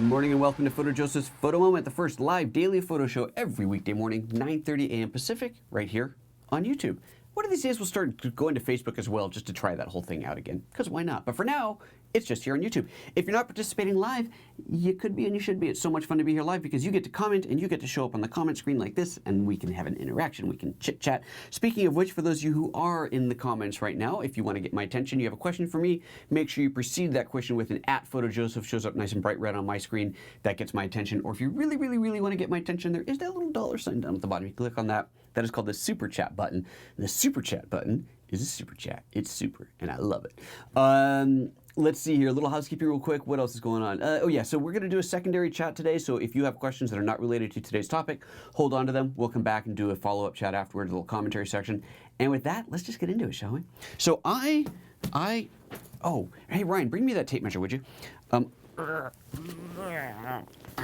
morning and welcome to PhotoJoseph's Photo Moment, the first live daily photo show every weekday morning, 9:30 a.m. Pacific, right here on YouTube. One of these days we'll start going to Facebook as well just to try that whole thing out again, because why not? But for now, it's just here on YouTube. If you're not participating live, you could be and you should be. It's so much fun to be here live because you get to comment and you get to show up on the comment screen like this and we can have an interaction, we can chit chat. Speaking of which, for those of you who are in the comments right now, if you want to get my attention, you have a question for me, make sure you precede that question with an @PhotoJoseph, shows up nice and bright red on my screen. That gets my attention. Or if you really want to get my attention, there is that little dollar sign down at the bottom. You click on that. That is called the Super Chat button. The Super Chat button is a super chat. It's super, and I love it. Let's see here, a little housekeeping real quick. What else is going on? Oh yeah, so we're gonna do a secondary chat today. So if you have questions that are not related to today's topic, hold on to them. We'll come back and do a follow-up chat afterwards, a little commentary section. And with that, let's just get into it, shall we? So oh, hey Ryan, bring me that tape measure, would you?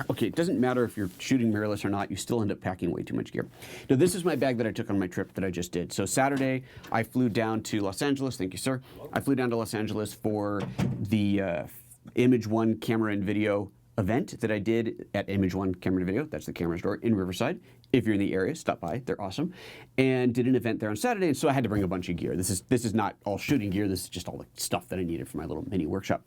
Okay, it doesn't matter if you're shooting mirrorless or not, you still end up packing way too much gear. Now, this is my bag that I took on my trip that I just did. So Saturday, I flew down to Los Angeles. Thank you, sir. I flew down to Los Angeles for the Image One Camera and Video event that I did at Image One Camera and Video. That's the camera store in Riverside. If you're in the area, stop by. They're awesome. And did an event there on Saturday, and so I had to bring a bunch of gear. This is not all shooting gear. This is just all the stuff that I needed for my little mini workshop.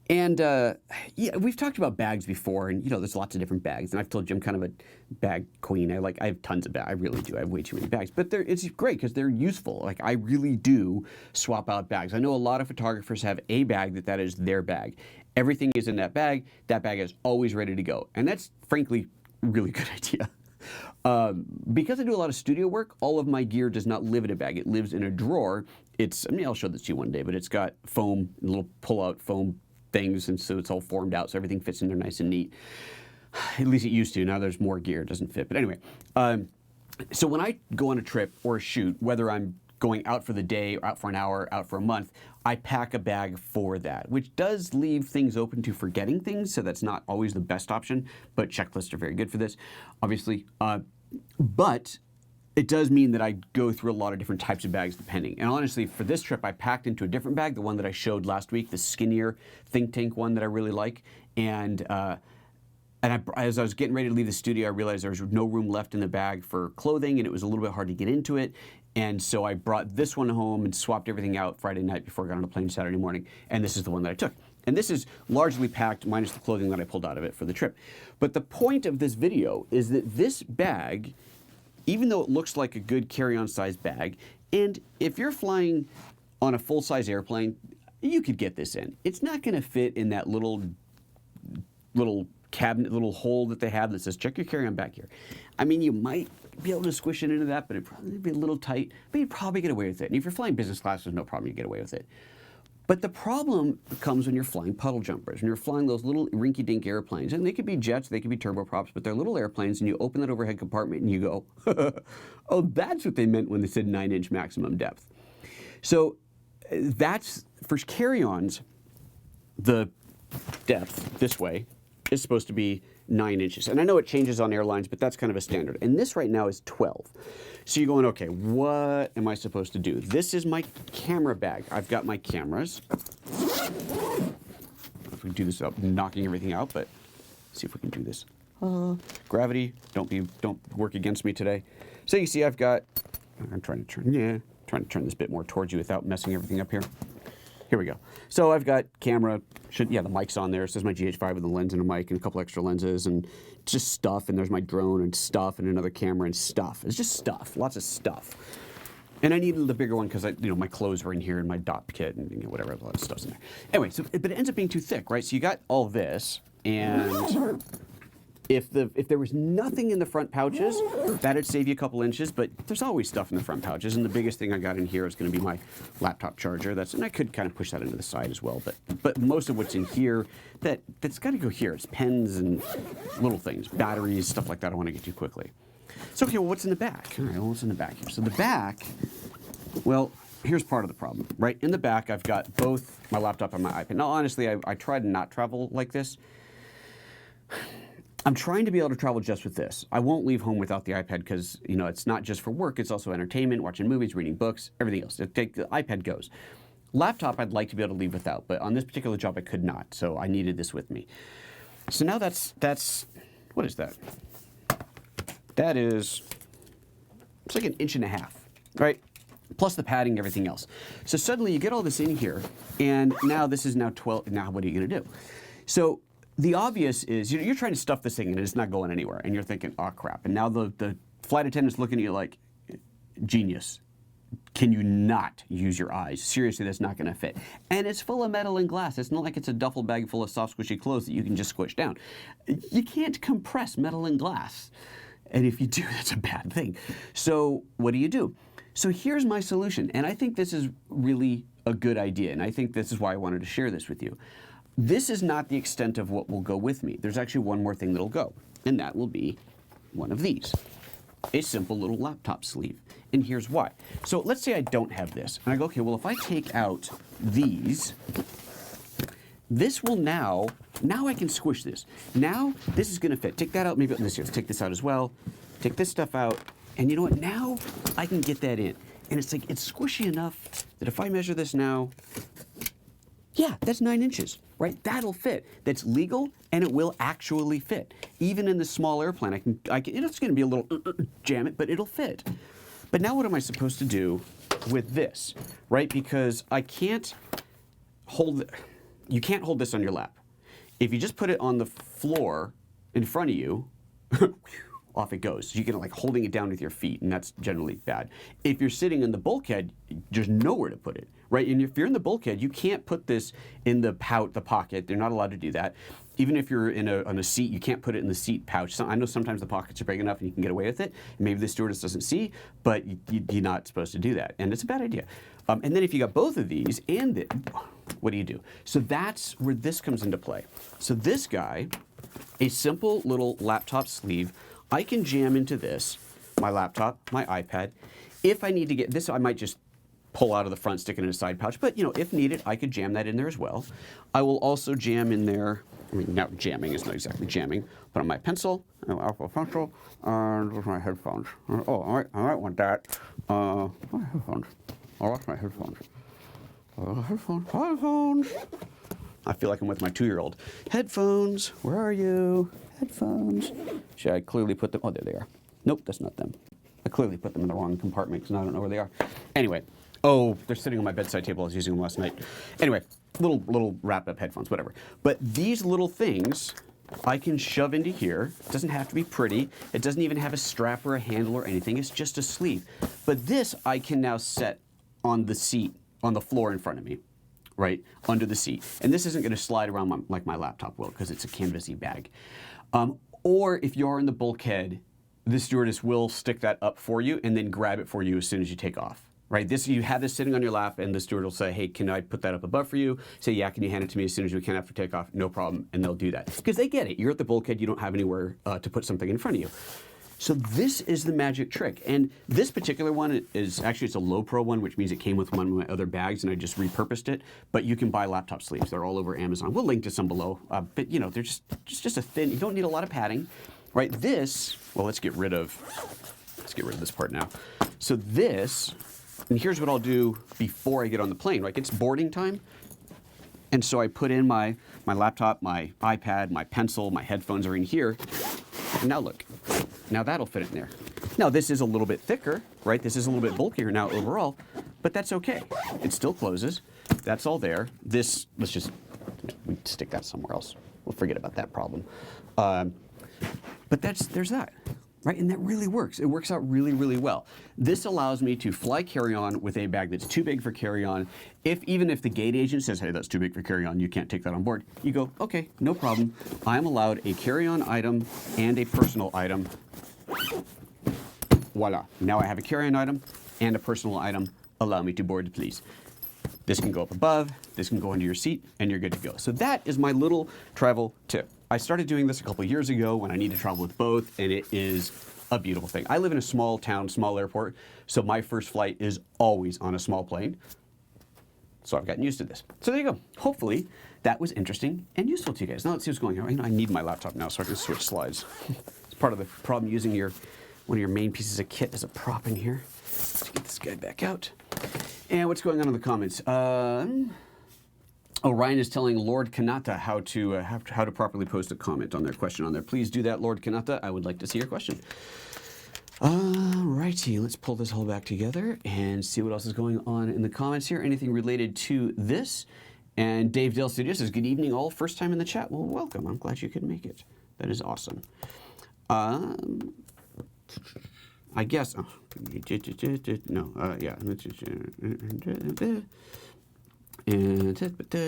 And yeah, we've talked about bags before, and you know, there's lots of different bags. And I've told you I'm kind of a bag queen. I have tons of bags. I really do. I have way too many bags. But it's great because they're useful. Like, I really do swap out bags. I know a lot of photographers have a bag that is their bag. Everything is in that bag. That bag is always ready to go. And that's frankly a really good idea. Because I do a lot of studio work, all of my gear does not live in a bag. It lives in a drawer. I'll show this to you one day, but it's got foam, little pull-out foam things, and so it's all formed out, so everything fits in there nice and neat. At least it used to. Now there's more gear. It doesn't fit. But anyway, so when I go on a trip or a shoot, whether I'm going out for the day, or out for an hour, out for a month, I pack a bag for that, which does leave things open to forgetting things, so that's not always the best option, but checklists are very good for this, obviously. But it does mean that I go through a lot of different types of bags depending. And honestly, for this trip, I packed into a different bag, the one that I showed last week, the skinnier Think Tank one that I really like. And as I was getting ready to leave the studio, I realized there was no room left in the bag for clothing, and it was a little bit hard to get into it. And so I brought this one home and swapped everything out Friday night before I got on the plane Saturday morning. And this is the one that I took. And this is largely packed, minus the clothing that I pulled out of it for the trip. But the point of this video is that this bag, even though it looks like a good carry-on size bag, and if you're flying on a full-size airplane, you could get this in. It's not going to fit in that little cabinet, little hole that they have that says, check your carry-on back here. I mean, you might be able to squish it into that, but it'd probably be a little tight, but you'd probably get away with it. And if you're flying business class, there's no problem, you get away with it. But the problem comes when you're flying puddle jumpers, when you're flying those little rinky-dink airplanes, and they could be jets, they could be turboprops, but they're little airplanes, and you open that overhead compartment and you go, oh, that's what they meant when they said 9-inch maximum depth. So that's, for carry-ons, the depth this way is supposed to be 9 inches. And I know it changes on airlines, but that's kind of a standard. And this right now is 12. So you're going, okay, what am I supposed to do? This is my camera bag. I've got my cameras. If we do this without knocking everything out, but see if we can do this. Gravity, don't work against me today. So you see, I'm trying to turn this bit more towards you without messing everything up here. Here we go. So I've got camera, the mic's on there. It says my GH5 with a lens and a mic and a couple extra lenses and just stuff. And there's my drone and stuff and another camera and stuff. It's just stuff, lots of stuff. And I needed the bigger one because my clothes were in here and my dot kit and whatever, a lot of stuff's in there. Anyway, but it ends up being too thick, right? So you got all this, and if there was nothing in the front pouches, that'd save you a couple inches, but there's always stuff in the front pouches, and the biggest thing I got in here is going to be my laptop charger. And I could kind of push that into the side as well, but most of what's in here, that's got to go here. It's pens and little things, batteries, stuff like that I want to get to quickly. So, okay, well, what's in the back? All right, well, what's in the back here? So the back, well, here's part of the problem, right? In the back, I've got both my laptop and my iPad. Now, honestly, I try to not travel like this. I'm trying to be able to travel just with this. I won't leave home without the iPad because, it's not just for work, it's also entertainment, watching movies, reading books, everything else. The iPad goes. Laptop I'd like to be able to leave without, but on this particular job I could not, so I needed this with me. So now that's, what is that? That is, it's like 1.5 inches, right? Plus the padding and everything else. So suddenly you get all this in here, and now this is now 12, now what are you gonna do? So the obvious is, you're trying to stuff this thing and it's not going anywhere, and you're thinking, oh crap. And now the flight attendant's looking at you like, genius. Can you not use your eyes? Seriously, that's not gonna fit. And it's full of metal and glass. It's not like it's a duffel bag full of soft, squishy clothes that you can just squish down. You can't compress metal and glass. And if you do, that's a bad thing. So what do? So here's my solution, and I think this is really a good idea, and I think this is why I wanted to share this with you. This is not the extent of what will go with me. There's actually one more thing that'll go, and that will be one of these. A simple little laptop sleeve. And here's why. So let's say I don't have this, and I go, okay, well, if I take out these, this will now I can squish this. Now this is gonna fit. Take that out, maybe this here, let's take this out as well. Take this stuff out, and you know what, now I can get that in. And it's like, it's squishy enough that if I measure this now, yeah, that's 9 inches, right? That'll fit. That's legal, and it will actually fit. Even in the small airplane, I can it's gonna be a little jam it, but it'll fit. But now what am I supposed to do with this, right? Because I can't hold, you can't hold this on your lap. If you just put it on the floor in front of you, off it goes. So you're like holding it down with your feet, and that's generally bad. If you're sitting in the bulkhead, there's nowhere to put it, right? And if you're in the bulkhead, you can't put this in the pocket. They're not allowed to do that. Even if you're on a seat, you can't put it in the seat pouch. So I know sometimes the pockets are big enough and you can get away with it. Maybe the stewardess doesn't see, but you're not supposed to do that, and it's a bad idea. And then if you got both of these, what do? So that's where this comes into play. So this guy, a simple little laptop sleeve, I can jam into this, my laptop, my iPad. If I need to get this, I might just pull out of the front, stick it in a side pouch, but if needed, I could jam that in there as well. I will also jam in there, now jamming is not exactly jamming, but on my pencil, and with my headphones. Oh, I might want that. My headphones. I lost my headphones. Headphones. I feel like I'm with my 2-year-old. Headphones, where are you? Headphones. Should I clearly put them? Oh, there they are. Nope, that's not them. I clearly put them in the wrong compartment because I don't know where they are. Anyway, oh, they're sitting on my bedside table. I was using them last night. Anyway, little wrapped up headphones, whatever. But these little things I can shove into here. It doesn't have to be pretty. It doesn't even have a strap or a handle or anything. It's just a sleeve. But this I can now set on the seat, on the floor in front of me, right, under the seat. And this isn't going to slide around like my laptop will because it's a canvasy bag. Or if you're in the bulkhead, the stewardess will stick that up for you and then grab it for you as soon as you take off. Right? You have this sitting on your lap, and the steward will say, hey, can I put that up above for you? Say, yeah, can you hand it to me as soon as you can after takeoff? No problem, and they'll do that. Because they get it. You're at the bulkhead, you don't have anywhere to put something in front of you. So this is the magic trick. And this particular one is actually, it's a low pro one, which means it came with one of my other bags, and I just repurposed it. But you can buy laptop sleeves. They're all over Amazon. We'll link to some below. But they're just a thin, you don't need a lot of padding. Right? This, well, let's get rid of this part now. So this, and here's what I'll do before I get on the plane, right? It's boarding time. And so I put in my laptop, my iPad, my pencil, my headphones are in here. And now look, now that'll fit in there. Now this is a little bit thicker, right? This is a little bit bulkier now overall, but that's okay. It still closes. That's all there. This, we stick that somewhere else. We'll forget about that problem. But there's that. Right, and that really works. It works out really, really well. This allows me to fly carry-on with a bag that's too big for carry-on. Even if the gate agent says, hey, that's too big for carry-on, you can't take that on board, you go, okay, no problem. I'm allowed a carry-on item and a personal item. Voila. Now I have a carry-on item and a personal item. Allow me to board, please. This can go up above, this can go under your seat, and you're good to go. So that is my little travel tip. I started doing this a couple of years ago when I need to travel with both, and it is a beautiful thing. I live in a small town, small airport, so my first flight is always on a small plane. So I've gotten used to this. So there you go. Hopefully that was interesting and useful to you guys. Now let's see what's going on. I need my laptop now so I can switch slides. It's part of the problem using one of your main pieces of kit as a prop in here. Let's get this guy back out. And what's going on in the comments? Oh, Ryan is telling Lord Kanata how to properly post a comment on their question on there. Please do that, Lord Kanata. I would like to see your question. Righty, let's pull this all back together and see what else is going on in the comments here. Anything related to this? And Dave Dale Studio says, good evening all. First time in the chat. Well, welcome. I'm glad you could make it. That is awesome. I guess, oh, no, yeah. And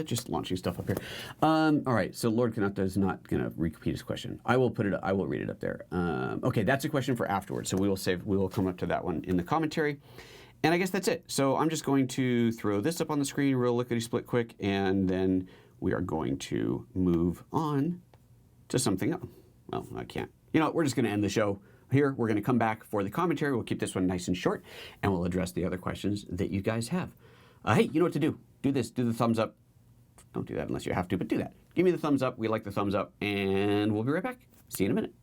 just launching stuff up here. All right, so Lord Kanata is not going to repeat his question. I will read it up there. Okay, that's a question for afterwards. So we will come up to that one in the commentary. And I guess that's it. So I'm just going to throw this up on the screen real lickety-split quick, and then we are going to move on to something else. Well, I can't. You know, we're just going to end the show here. We're going to come back for the commentary. We'll keep this one nice and short, and we'll address the other questions that you guys have. Hey, you know what to do. Do this. Do the thumbs up. Don't do that unless you have to, but do that. Give me the thumbs up. We like the thumbs up, and we'll be right back. See you in a minute.